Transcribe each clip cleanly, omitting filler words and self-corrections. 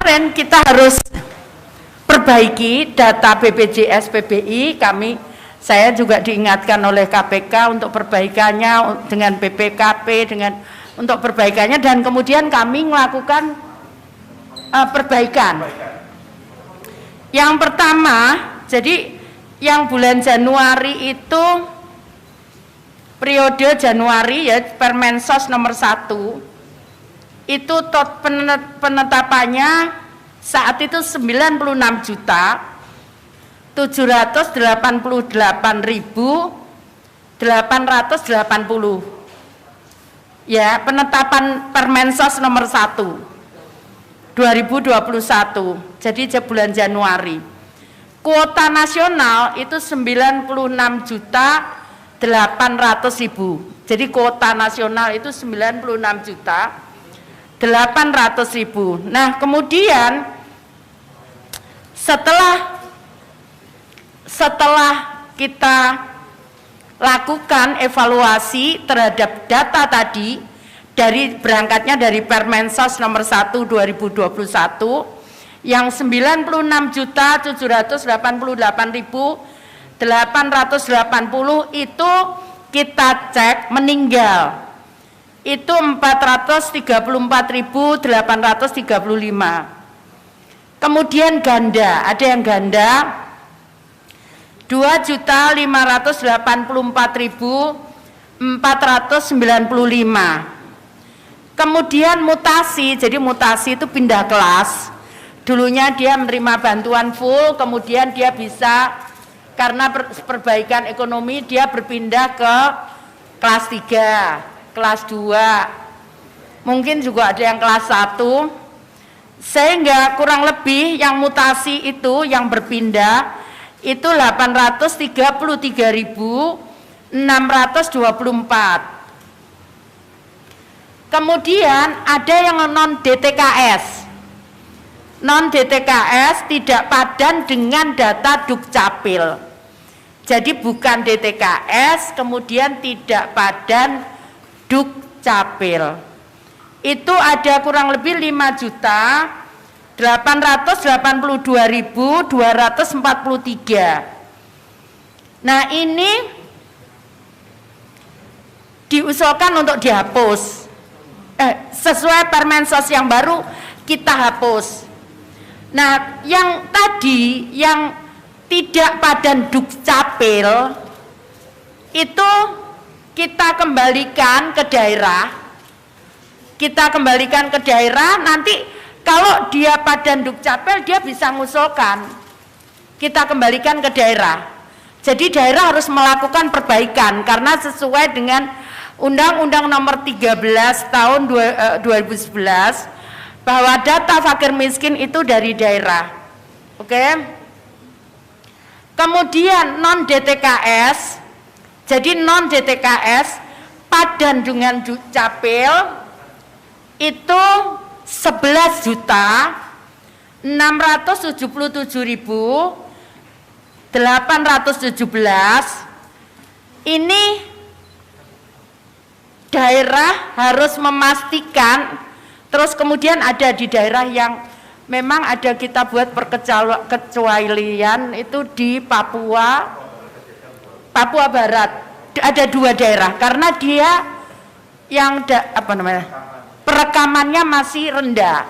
Kemarin kita harus perbaiki data BPJS PBI. Saya juga diingatkan oleh KPK untuk perbaikannya dengan BPKP, untuk perbaikannya, dan kemudian kami melakukan perbaikan. Yang pertama, jadi yang bulan Januari itu periode Januari ya, Permensos nomor 1 itu penetapannya saat itu 96.788.880 ya, penetapan Permensos nomor 1 2021. Jadi bulan Januari kuota nasional itu 96.800.000. Jadi kuota nasional itu 96.800.000. Nah, kemudian setelah kita lakukan evaluasi terhadap data tadi, berangkatnya dari Permensos nomor 1 2021 yang 96.788.880 itu kita cek meninggal itu 434.835. Kemudian ganda, ada yang ganda 2.584.495. Kemudian mutasi, jadi mutasi itu pindah kelas. Dulunya dia menerima bantuan full, kemudian dia bisa karena perbaikan ekonomi dia berpindah ke kelas 3, kelas 2, mungkin juga ada yang kelas 1, sehingga kurang lebih yang mutasi itu yang berpindah itu 833.624. Kemudian ada yang non DTKS. Non DTKS tidak padan dengan data Dukcapil. Jadi bukan DTKS, kemudian tidak padan Dukcapil. Itu ada kurang lebih 5.882.243. Nah, ini diusulkan untuk dihapus. Sesuai Permensos yang baru kita hapus. Nah, yang tadi yang tidak padan Dukcapil itu kita kembalikan ke daerah. Nanti kalau dia padan Dukcapil dia bisa ngusulkan. Kita kembalikan ke daerah. Jadi daerah harus melakukan perbaikan karena sesuai dengan Undang-Undang Nomor 13 tahun 2011 bahwa data fakir miskin itu dari daerah. Oke. Kemudian non DTKS. Jadi non DTKS padan dengan Dukcapil itu 11.677.817. Ini daerah harus memastikan. Terus kemudian ada di daerah yang memang ada kita buat perkecualian itu di Papua Barat. Ada 2 daerah karena dia yang perekamannya masih rendah.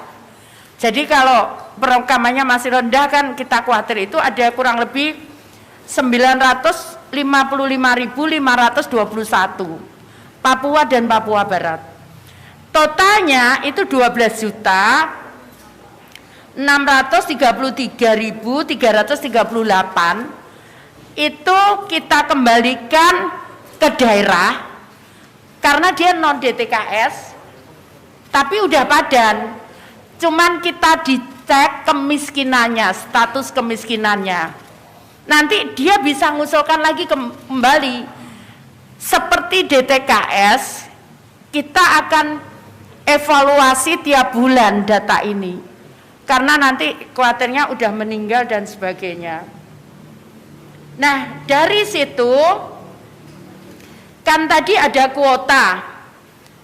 Jadi kalau perekamannya masih rendah kan kita khawatir itu ada kurang lebih 955.521 Papua dan Papua Barat. Totalnya itu 12.633.338 itu kita kembalikan ke daerah karena dia non DTKS tapi udah padan, cuman kita dicek kemiskinannya, status kemiskinannya, nanti dia bisa ngusulkan lagi kembali seperti DTKS. Kita akan evaluasi tiap bulan data ini karena nanti khawatirnya udah meninggal dan sebagainya. Nah, dari situ kan tadi ada kuota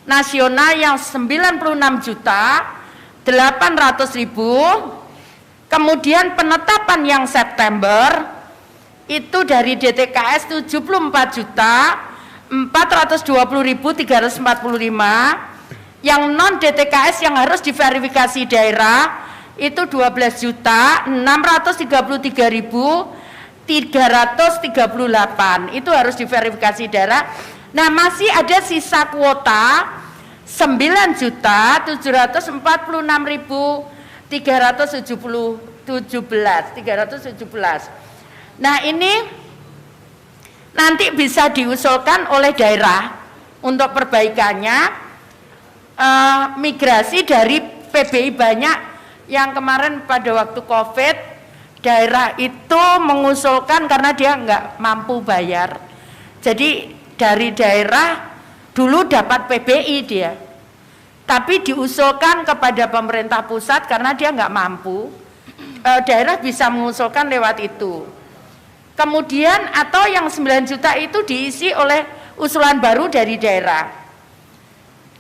nasional yang 96.800.000 800.000. Kemudian penetapan yang September itu dari DTKS 74.420.345, yang non DTKS yang harus diverifikasi daerah itu 12.633.338, itu harus diverifikasi daerah. Nah, masih ada sisa kuota 9.346.317. Nah, ini nanti bisa diusulkan oleh daerah untuk perbaikannya. Migrasi dari PBI banyak yang kemarin pada waktu COVID daerah itu mengusulkan karena dia nggak mampu bayar. Jadi dari daerah dulu dapat PBI dia, tapi diusulkan kepada pemerintah pusat karena dia nggak mampu. Daerah bisa mengusulkan lewat itu. Kemudian atau yang 9 juta itu diisi oleh usulan baru dari daerah.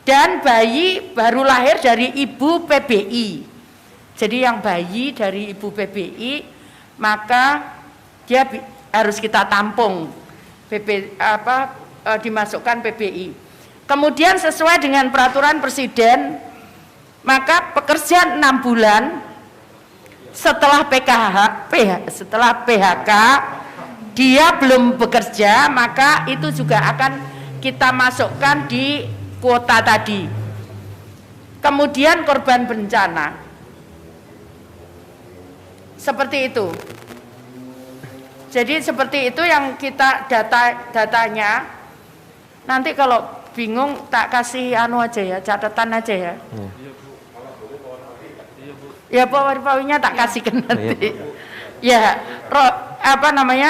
Dan bayi baru lahir dari ibu PBI. Jadi yang bayi dari ibu PBI maka dia harus kita tampung dimasukkan PBI. Kemudian sesuai dengan peraturan presiden maka pekerja 6 bulan setelah PHK dia belum bekerja, maka itu juga akan kita masukkan di kuota tadi. Kemudian korban bencana seperti itu. Jadi seperti itu yang kita datanya. Nanti kalau bingung tak kasih anu aja ya, catatan aja ya. Ya power-powernya tak kasihkan nanti. Ya,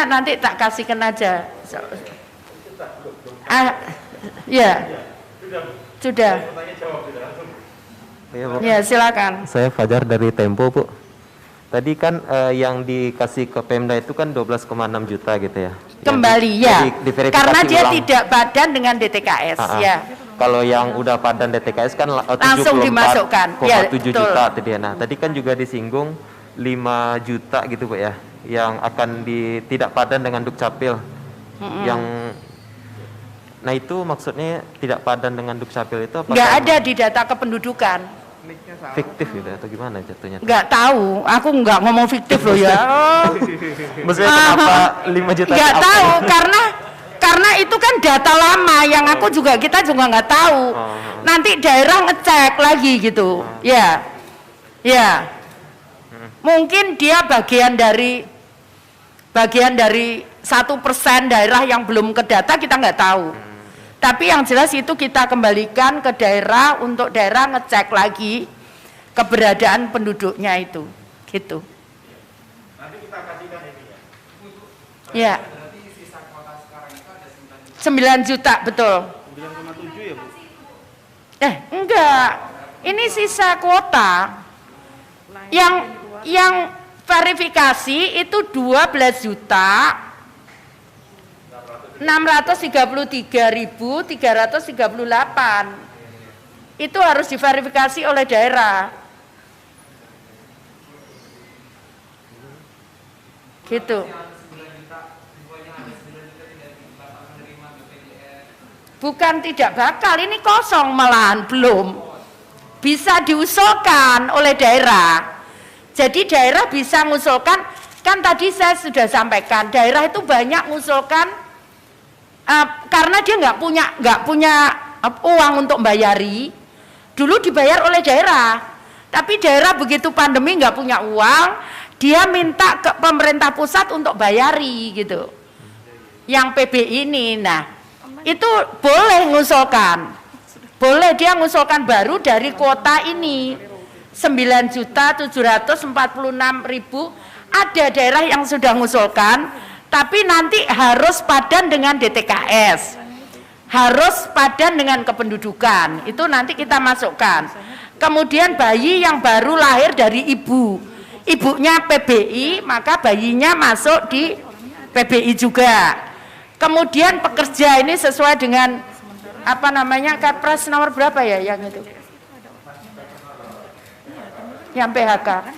nanti tak kasihkan aja. Ya. Sudah. Ya, silakan. Saya Fajar dari Tempo, Bu. Tadi kan yang dikasih ke Pemda itu kan 12,6 juta gitu ya. Kembali ya. Karena dia ulang. tidak padan dengan DTKS ya. Kalau yang udah padan DTKS kan langsung dimasukkan. 74,7 juta tadi. Nah, tadi kan juga disinggung 5 juta gitu, Bu ya, yang akan tidak padan dengan Dukcapil. Yang nah itu maksudnya tidak padan dengan Dukcapil itu apa? Nggak ada di data kependudukan. Fiktif gitu atau gimana jatuhnya? Nggak tahu, aku nggak ngomong fiktif loh ya. Maksudnya kenapa 5 juta? Nggak tahu, karena itu kan data lama yang kita juga nggak tahu. Nanti daerah ngecek lagi gitu. Ya. Mungkin dia bagian dari 1% daerah yang belum ke data, kita nggak tahu. Tapi yang jelas itu kita kembalikan ke daerah untuk daerah ngecek lagi keberadaan penduduknya itu, gitu. Nanti kita kasihkan ini ya. Ya. 9 juta betul. 9,7 ya, Bu? Enggak. Ini sisa kuota. Yang verifikasi itu 12 juta 633.338. Itu harus diverifikasi oleh daerah. Gitu. Bukan tidak bakal, ini kosong malahan, belum. Bisa diusulkan oleh daerah. Jadi daerah bisa mengusulkan, kan tadi saya sudah sampaikan, daerah itu banyak mengusulkan karena dia nggak punya uang untuk bayari. Dulu dibayar oleh daerah, tapi daerah begitu pandemi nggak punya uang, dia minta ke pemerintah pusat untuk bayari gitu. Yang PBI ini, nah itu boleh mengusulkan, boleh dia mengusulkan baru dari kuota ini 9.746.000. Ada daerah yang sudah mengusulkan, tapi nanti harus padan dengan DTKS, harus padan dengan kependudukan. Itu nanti kita masukkan. Kemudian bayi yang baru lahir dari ibunya PBI, maka bayinya masuk di PBI juga. Kemudian pekerja ini sesuai dengan apa namanya, Kepres nomor berapa ya yang itu? yang PHK.